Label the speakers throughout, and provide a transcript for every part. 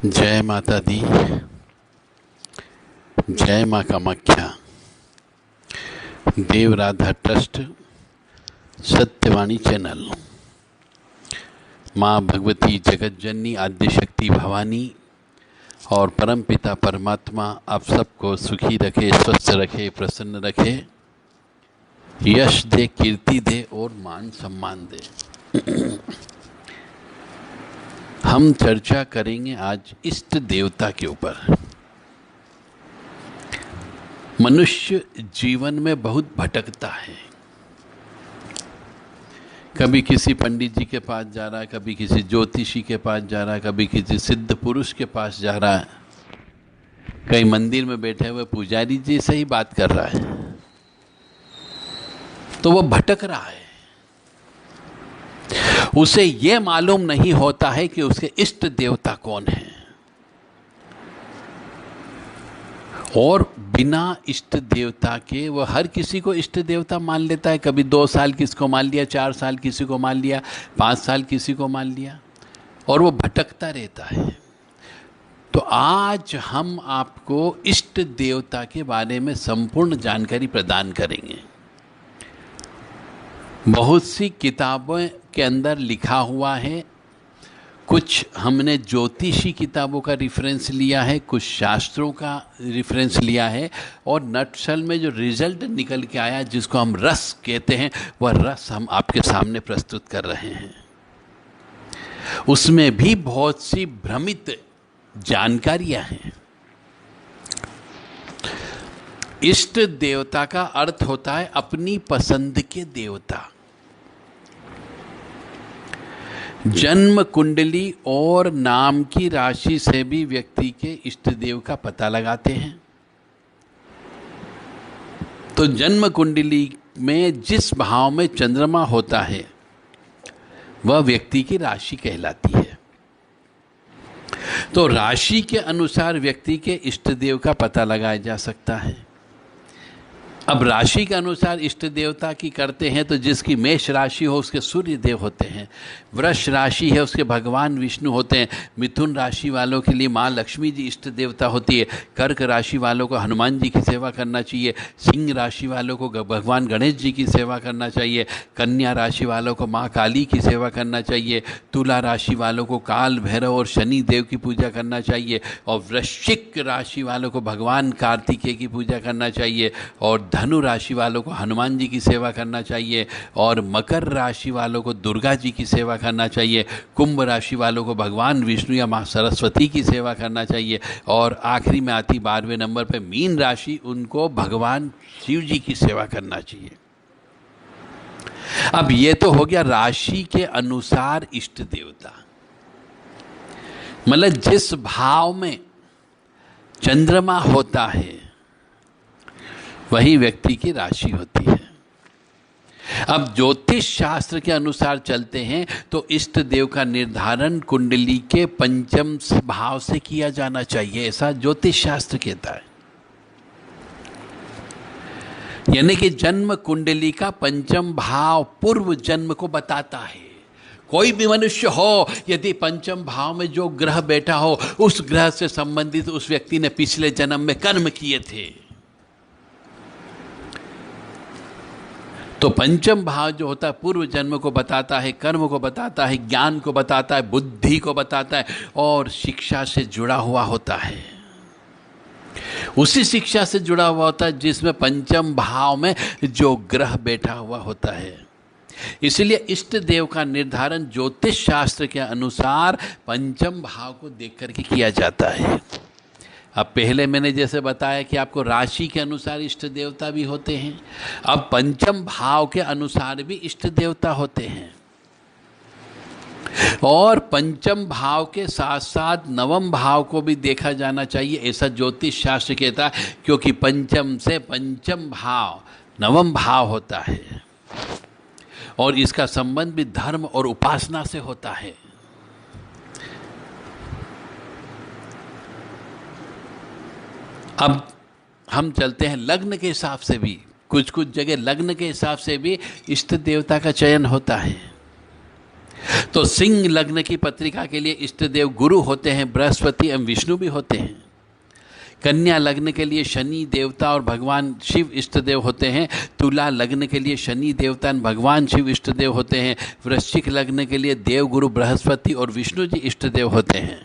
Speaker 1: जय माता दी। जय माँ कामाख्या। देव राधा ट्रस्ट, सत्यवाणी चैनल। माँ भगवती जगत जननी आद्य शक्ति भवानी और परम पिता परमात्मा आप सबको सुखी रखे, स्वस्थ रखे, प्रसन्न रखे, यश दे, कीर्ति दे और मान सम्मान दे। हम चर्चा करेंगे आज इष्ट देवता के ऊपर। मनुष्य जीवन में बहुत भटकता है। कभी किसी पंडित जी के पास जा रहा है, कभी किसी ज्योतिषी के पास जा रहा है, कभी किसी सिद्ध पुरुष के पास जा रहा है, कहीं मंदिर में बैठे हुए पुजारी जी से ही बात कर रहा है, तो वो भटक रहा है। उसे ये मालूम नहीं होता है कि उसके इष्ट देवता कौन है, और बिना इष्ट देवता के वह हर किसी को इष्ट देवता मान लेता है। कभी 2 साल किसी को मान लिया, 4 साल किसी को मान लिया, 5 साल किसी को मान लिया, और वो भटकता रहता है। तो आज हम आपको इष्ट देवता के बारे में संपूर्ण जानकारी प्रदान करेंगे। बहुत सी किताबों के अंदर लिखा हुआ है, कुछ हमने ज्योतिषी किताबों का रेफरेंस लिया है, कुछ शास्त्रों का रेफरेंस लिया है, और नटशल में जो रिजल्ट निकल के आया, जिसको हम रस कहते हैं, वह रस हम आपके सामने प्रस्तुत कर रहे हैं। उसमें भी बहुत सी भ्रमित जानकारियां हैं। इष्ट देवता का अर्थ होता है अपनी पसंद के देवता। जन्म कुंडली और नाम की राशि से भी व्यक्ति के इष्ट देव का पता लगाते हैं। तो जन्म कुंडली में जिस भाव में चंद्रमा होता है वह व्यक्ति की राशि कहलाती है। तो राशि के अनुसार व्यक्ति के इष्ट देव का पता लगाया जा सकता है। अब राशि के अनुसार इष्ट देवता की करते हैं तो जिसकी मेष राशि हो उसके सूर्य देव होते हैं, वृष राशि है उसके भगवान विष्णु होते हैं, मिथुन राशि वालों के लिए माँ लक्ष्मी जी इष्ट देवता होती है, कर्क राशि वालों को हनुमान जी की सेवा करना चाहिए, सिंह राशि वालों को भगवान गणेश जी की सेवा करना चाहिए, कन्या राशि वालों को माँ काली की सेवा करना चाहिए, तुला राशि वालों को काल भैरव और शनि देव की पूजा करना चाहिए, और वृश्चिक राशि वालों को भगवान कार्तिकेय की पूजा करना चाहिए, और धनु राशि वालों को हनुमान जी की सेवा करना चाहिए, और मकर राशि वालों को दुर्गा जी की सेवा करना चाहिए, कुंभ राशि वालों को भगवान विष्णु या माँ सरस्वती की सेवा करना चाहिए, और आखिरी में आती 12वें नंबर पे मीन राशि, उनको भगवान शिव जी की सेवा करना चाहिए। अब ये तो हो गया राशि के अनुसार इष्ट देवता। मतलब जिस भाव में चंद्रमा होता है वही व्यक्ति की राशि होती है। अब ज्योतिष शास्त्र के अनुसार चलते हैं तो इष्ट देव का निर्धारण कुंडली के पंचम भाव से किया जाना चाहिए, ऐसा ज्योतिष शास्त्र कहता है। यानी कि जन्म कुंडली का पंचम भाव पूर्व जन्म को बताता है। कोई भी मनुष्य हो, यदि पंचम भाव में जो ग्रह बैठा हो, उस ग्रह से संबंधित उस व्यक्ति ने पिछले जन्म में कर्म किए थे। तो पंचम भाव जो होता है पूर्व जन्म को बताता है, कर्म को बताता है, ज्ञान को बताता है, बुद्धि को बताता है, और शिक्षा से जुड़ा हुआ होता है। उसी शिक्षा से जुड़ा हुआ होता है जिसमें पंचम भाव में जो ग्रह बैठा हुआ होता है। इसलिए इष्ट देव का निर्धारण ज्योतिष शास्त्र के अनुसार पंचम भाव को देख करके किया जाता है। अब पहले मैंने जैसे बताया कि आपको राशि के अनुसार इष्ट देवता भी होते हैं, अब पंचम भाव के अनुसार भी इष्ट देवता होते हैं, और पंचम भाव के साथ साथ नवम भाव को भी देखा जाना चाहिए, ऐसा ज्योतिष शास्त्र कहता है, क्योंकि पंचम से पंचम भाव नवम भाव होता है, और इसका संबंध भी धर्म और उपासना से होता है। अब हम चलते हैं लग्न के हिसाब से भी, कुछ कुछ जगह लग्न के हिसाब से भी इष्ट देवता का चयन होता है। तो सिंह लग्न की पत्रिका के लिए इष्ट देव गुरु होते हैं, बृहस्पति एवं विष्णु भी होते हैं। कन्या लग्न के लिए शनि देवता और भगवान शिव इष्ट देव होते हैं। तुला लग्न के लिए शनि देवता और भगवान शिव इष्ट देव होते हैं। वृश्चिक लग्न के लिए देव गुरु बृहस्पति और विष्णु जी इष्ट देव होते हैं।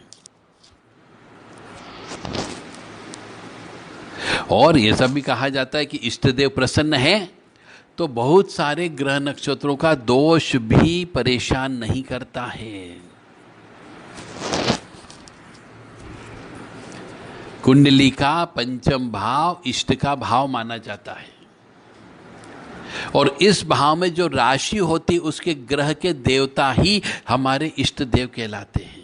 Speaker 1: और ये सब भी कहा जाता है कि इष्ट देव प्रसन्न है तो बहुत सारे ग्रह नक्षत्रों का दोष भी परेशान नहीं करता है। कुंडली का पंचम भाव इष्ट का भाव माना जाता है और इस भाव में जो राशि होती उसके ग्रह के देवता ही हमारे इष्ट देव कहलाते हैं।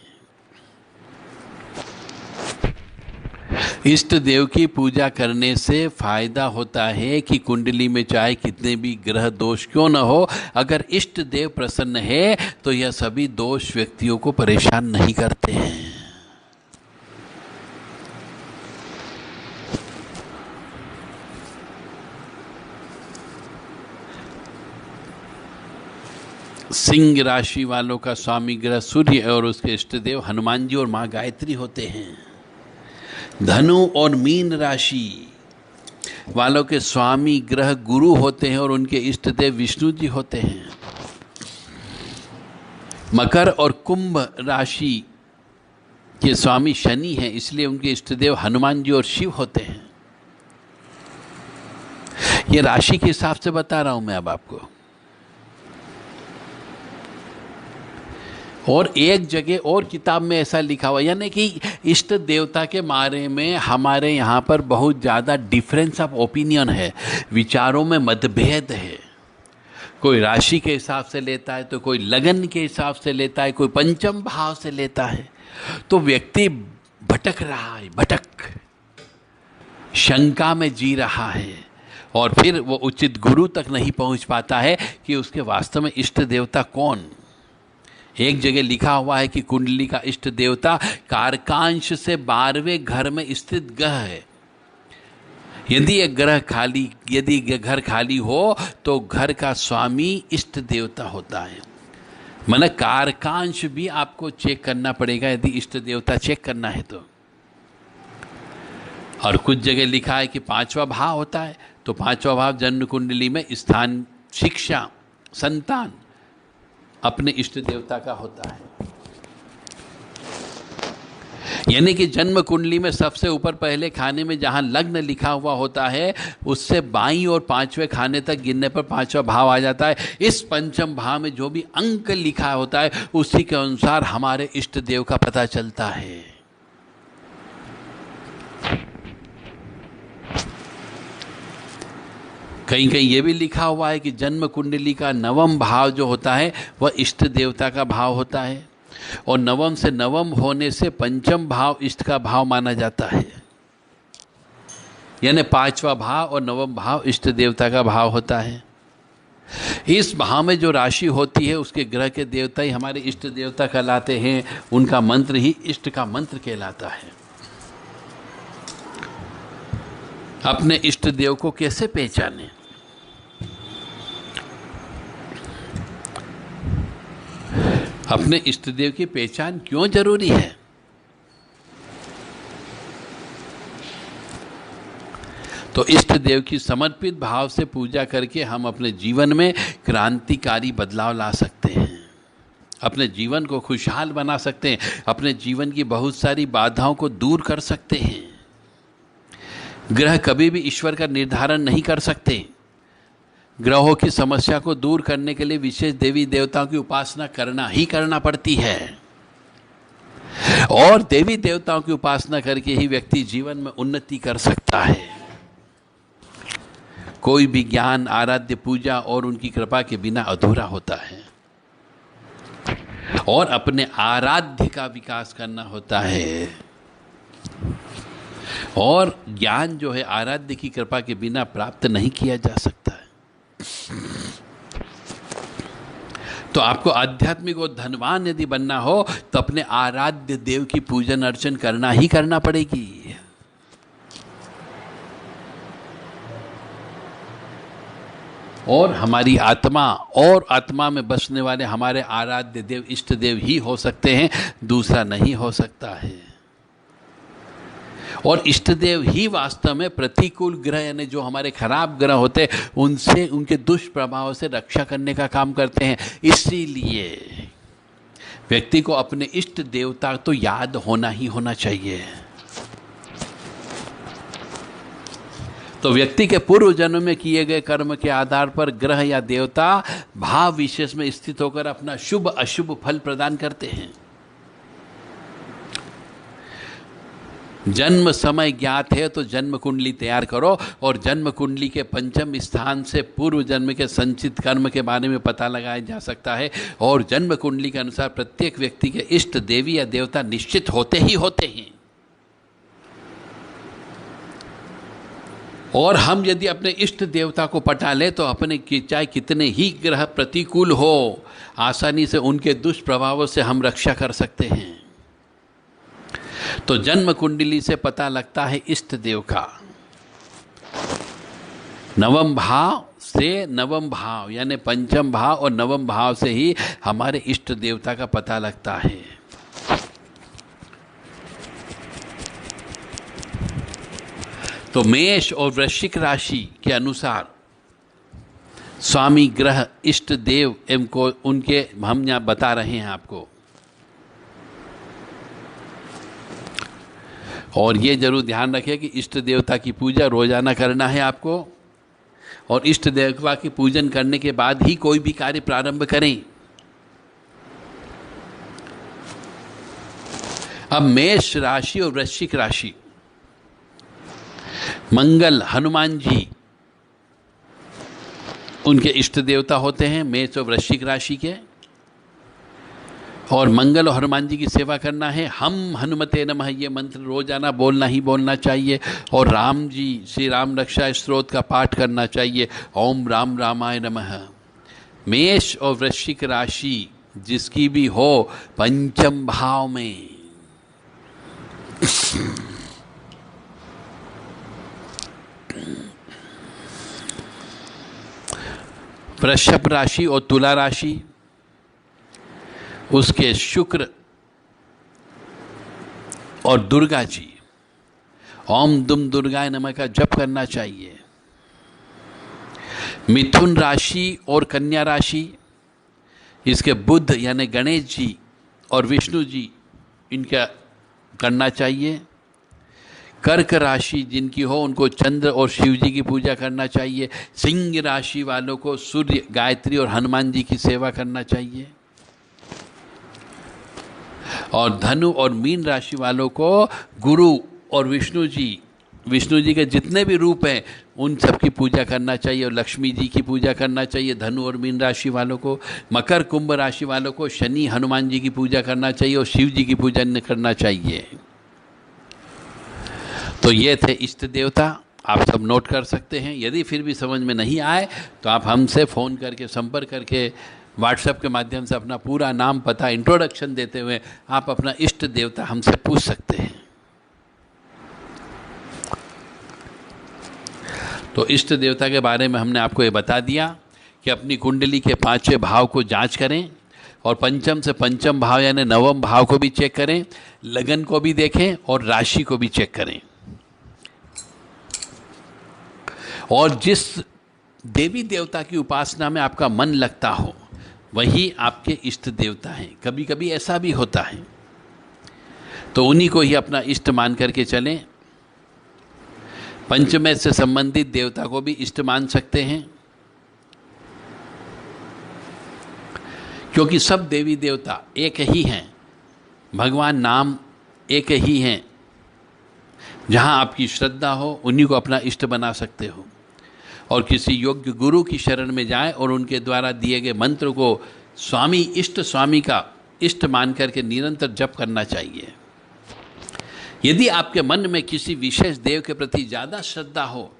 Speaker 1: इष्ट देव की पूजा करने से फायदा होता है कि कुंडली में चाहे कितने भी ग्रह दोष क्यों न हो, अगर इष्ट देव प्रसन्न है तो यह सभी दोष व्यक्तियों को परेशान नहीं करते हैं। सिंह राशि वालों का स्वामी ग्रह सूर्य और उसके इष्ट देव हनुमान जी और मां गायत्री होते हैं। धनु और मीन राशि वालों के स्वामी ग्रह गुरु होते हैं और उनके इष्ट देव विष्णु जी होते हैं। मकर और कुंभ राशि के स्वामी शनि हैं, इसलिए उनके इष्ट देव हनुमान जी और शिव होते हैं। ये राशि के हिसाब से बता रहा हूं मैं अब आपको। और एक जगह और किताब में ऐसा लिखा हुआ, यानी कि इष्ट देवता के बारे में हमारे यहाँ पर बहुत ज़्यादा डिफरेंस ऑफ ओपिनियन है, विचारों में मतभेद है। कोई राशि के हिसाब से लेता है तो कोई लगन के हिसाब से लेता है, कोई पंचम भाव से लेता है। तो व्यक्ति भटक रहा है, शंका में जी रहा है और फिर वो उचित गुरु तक नहीं पहुँच पाता है कि उसके वास्तव में इष्ट देवता कौन। एक जगह लिखा हुआ है कि कुंडली का इष्ट देवता कारकांश से 12वें घर में स्थित ग्रह है। यदि घर खाली हो तो घर का स्वामी इष्ट देवता होता है। मतलब कारकांश भी आपको चेक करना पड़ेगा यदि इष्ट देवता चेक करना है तो। और कुछ जगह लिखा है कि 5वां भाव होता है, तो 5वां भाव जन्म कुंडली में स्थान, शिक्षा, संतान अपने इष्ट देवता का होता है। यानी कि जन्म कुंडली में सबसे ऊपर पहले खाने में जहां लग्न लिखा हुआ होता है उससे बाईं और 5वें खाने तक गिनने पर 5वां भाव आ जाता है। इस पंचम भाव में जो भी अंक लिखा होता है उसी के अनुसार हमारे इष्ट देव का पता चलता है। कहीं कहीं ये भी लिखा हुआ है कि जन्म कुंडली का 9वां भाव जो होता है वह इष्ट देवता का भाव होता है और 9वां से 9वां होने से पंचम भाव इष्ट का भाव माना जाता है। यानी 5वां भाव और 9वां भाव इष्ट देवता का भाव होता है। इस भाव में जो राशि होती है उसके ग्रह के देवता ही हमारे इष्ट देवता कहलाते हैं। उनका मंत्र ही इष्ट का मंत्र कहलाता है। अपने इष्ट देव को कैसे पहचानें? अपने इष्ट देव की पहचान क्यों जरूरी है? तो इष्ट देव की समर्पित भाव से पूजा करके हम अपने जीवन में क्रांतिकारी बदलाव ला सकते हैं, अपने जीवन को खुशहाल बना सकते हैं, अपने जीवन की बहुत सारी बाधाओं को दूर कर सकते हैं। ग्रह कभी भी ईश्वर का निर्धारण नहीं कर सकते। ग्रहों की समस्या को दूर करने के लिए विशेष देवी देवताओं की उपासना करना पड़ती है और देवी देवताओं की उपासना करके ही व्यक्ति जीवन में उन्नति कर सकता है। कोई भी ज्ञान, आराध्य, पूजा और उनकी कृपा के बिना अधूरा होता है और अपने आराध्य का विकास करना होता है। और ज्ञान जो है आराध्य की कृपा के बिना प्राप्त नहीं किया जा सकता है। तो आपको आध्यात्मिक और धनवान यदि बनना हो तो अपने आराध्य देव की पूजन अर्चन करना ही करना पड़ेगी। और हमारी आत्मा और आत्मा में बसने वाले हमारे आराध्य देव इष्ट देव ही हो सकते हैं, दूसरा नहीं हो सकता है। और इष्ट देव ही वास्तव में प्रतिकूल ग्रह यानी जो हमारे खराब ग्रह होते हैं उनसे, उनके दुष्प्रभाव से रक्षा करने का काम करते हैं। इसीलिए व्यक्ति को अपने इष्ट देवता तो याद होना ही होना चाहिए। तो व्यक्ति के पूर्व जन्म में किए गए कर्म के आधार पर ग्रह या देवता भाव विशेष में स्थित होकर अपना शुभ अशुभ फल प्रदान करते हैं। जन्म समय ज्ञात है तो जन्म कुंडली तैयार करो, और जन्म कुंडली के पंचम स्थान से पूर्व जन्म के संचित कर्म के बारे में पता लगाया जा सकता है। और जन्म कुंडली के अनुसार प्रत्येक व्यक्ति के इष्ट देवी या देवता निश्चित होते ही होते हैं। और हम यदि अपने इष्ट देवता को पटा ले तो अपने चाहे कितने ही ग्रह प्रतिकूल हो, आसानी से उनके दुष्प्रभावों से हम रक्षा कर सकते हैं। तो जन्म कुंडली से पता लगता है इष्ट देव का। नवम भाव से, नवम भाव यानी पंचम भाव और नवम भाव से ही हमारे इष्ट देवता का पता लगता है। तो मेष और वृश्चिक राशि के अनुसार स्वामी ग्रह इष्ट देव इनको उनके हम यहाँ बता रहे हैं आपको। और ये जरूर ध्यान रखें कि इष्ट देवता की पूजा रोजाना करना है आपको, और इष्ट देवता की पूजन करने के बाद ही कोई भी कार्य प्रारंभ करें। अब मेष राशि और वृश्चिक राशि, मंगल हनुमान जी उनके इष्ट देवता होते हैं मेष और वृश्चिक राशि के। और मंगल और हनुमान जी की सेवा करना है। हम हनुमते नमः ये मंत्र रोजाना बोलना ही बोलना चाहिए। और राम जी श्री राम रक्षा स्तोत्र का पाठ करना चाहिए, ओम राम रामाय नमः। मेष और वृश्चिक राशि जिसकी भी हो पंचम भाव में, वृषभ राशि और तुला राशि उसके शुक्र और दुर्गा जी ओम दुम दुर्गाय नमः का जप करना चाहिए। मिथुन राशि और कन्या राशि इसके बुध यानी गणेश जी और विष्णु जी इनका करना चाहिए। कर्क राशि जिनकी हो उनको चंद्र और शिव जी की पूजा करना चाहिए। सिंह राशि वालों को सूर्य गायत्री और हनुमान जी की सेवा करना चाहिए। और धनु और मीन राशि वालों को गुरु और विष्णु जी के जितने भी रूप हैं उन सब की पूजा करना चाहिए, और लक्ष्मी जी की पूजा करना चाहिए। धनु और मीन राशि वालों को, मकर कुंभ राशि वालों को शनि हनुमान जी की पूजा करना चाहिए और शिव जी की पूजा करना चाहिए। तो ये थे इष्ट देवता, आप सब नोट कर सकते हैं। यदि फिर भी समझ में नहीं आए तो आप हमसे फ़ोन करके संपर्क करके व्हाट्सएप के माध्यम से अपना पूरा नाम पता इंट्रोडक्शन देते हुए आप अपना इष्ट देवता हमसे पूछ सकते हैं। तो इष्ट देवता के बारे में हमने आपको ये बता दिया कि अपनी कुंडली के 5वें भाव को जांच करें, और पंचम से पंचम भाव यानी नवम भाव को भी चेक करें, लगन को भी देखें और राशि को भी चेक करें। और जिस देवी देवता की उपासना में आपका मन लगता हो वही आपके इष्ट देवता हैं। कभी कभी ऐसा भी होता है, तो उन्हीं को ही अपना इष्ट मान करके चलें। पंचमे से संबंधित देवता को भी इष्ट मान सकते हैं, क्योंकि सब देवी देवता एक ही हैं, भगवान नाम एक ही हैं। जहाँ आपकी श्रद्धा हो उन्हीं को अपना इष्ट बना सकते हो। और किसी योग्य गुरु की शरण में जाएं और उनके द्वारा दिए गए मंत्र को स्वामी का इष्ट मान करके निरंतर जप करना चाहिए। यदि आपके मन में किसी विशेष देव के प्रति ज़्यादा श्रद्धा हो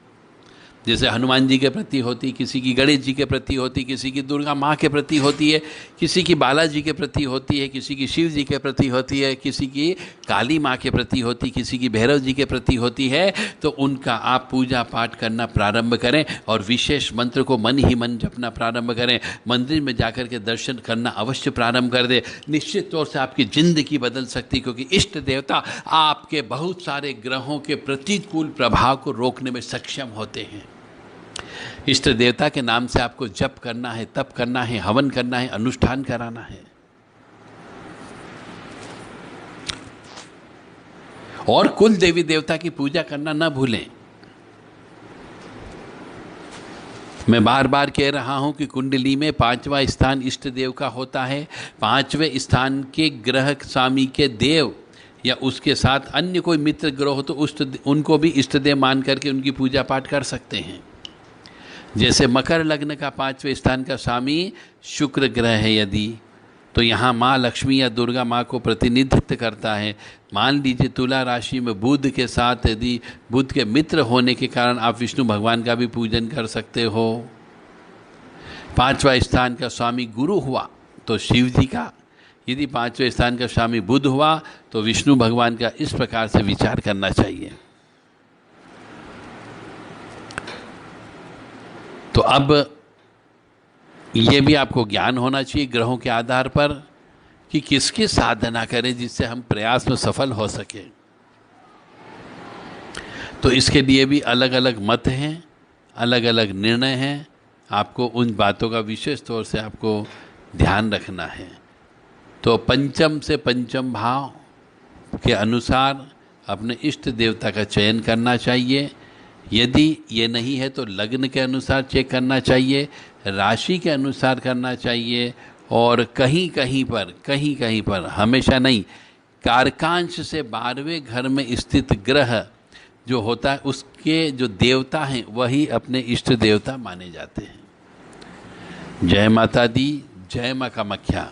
Speaker 1: जैसे हनुमान जी के प्रति होती, किसी की गणेश जी के प्रति होती, किसी की दुर्गा माँ के प्रति होती है, किसी की बालाजी के प्रति होती है, किसी की शिव जी के प्रति होती है, किसी की काली माँ के प्रति होती, किसी की भैरव जी के प्रति होती है। तो उनका आप पूजा पाठ करना प्रारंभ करें और विशेष मंत्र को मन ही मन जपना प्रारंभ करें। मंदिर में जाकर के दर्शन करना अवश्य प्रारंभ कर दे। निश्चित तौर से आपकी जिंदगी बदल सकती, क्योंकि इष्ट देवता आपके बहुत सारे ग्रहों के प्रतिकूल प्रभाव को रोकने में सक्षम होते हैं। इष्ट देवता के नाम से आपको जप करना है, तप करना है, हवन करना है, अनुष्ठान कराना है। और कुल देवी देवता की पूजा करना न भूलें। मैं बार बार कह रहा हूं कि कुंडली में 5वां स्थान इष्ट देव का होता है। 5वें स्थान के ग्रह स्वामी के देव या उसके साथ अन्य कोई मित्र ग्रह हो तो उनको भी इष्ट देव मान करके उनकी पूजा पाठ कर सकते हैं। जैसे मकर लग्न का 5वें स्थान का स्वामी शुक्र ग्रह है यदि, तो यहाँ माँ लक्ष्मी या दुर्गा माँ को प्रतिनिधित्व करता है। मान लीजिए तुला राशि में बुध के साथ यदि बुध के मित्र होने के कारण आप विष्णु भगवान का भी पूजन कर सकते हो। 5वां स्थान का स्वामी गुरु हुआ तो शिव जी का, यदि 5वें स्थान का स्वामी बुध हुआ तो विष्णु भगवान का। इस प्रकार से विचार करना चाहिए। तो अब ये भी आपको ज्ञान होना चाहिए ग्रहों के आधार पर कि किसकी साधना करें जिससे हम प्रयास में सफल हो सके। तो इसके लिए भी अलग अलग मत हैं, अलग अलग निर्णय हैं। आपको उन बातों का विशेष तौर से आपको ध्यान रखना है। तो पंचम से पंचम भाव के अनुसार अपने इष्ट देवता का चयन करना चाहिए। यदि ये नहीं है तो लग्न के अनुसार चेक करना चाहिए, राशि के अनुसार करना चाहिए, और कहीं कहीं पर हमेशा नहीं, कारकांश से 12वें घर में स्थित ग्रह जो होता है उसके जो देवता हैं वही अपने इष्ट देवता माने जाते हैं। जय माता दी, जय माँ कामाख्या।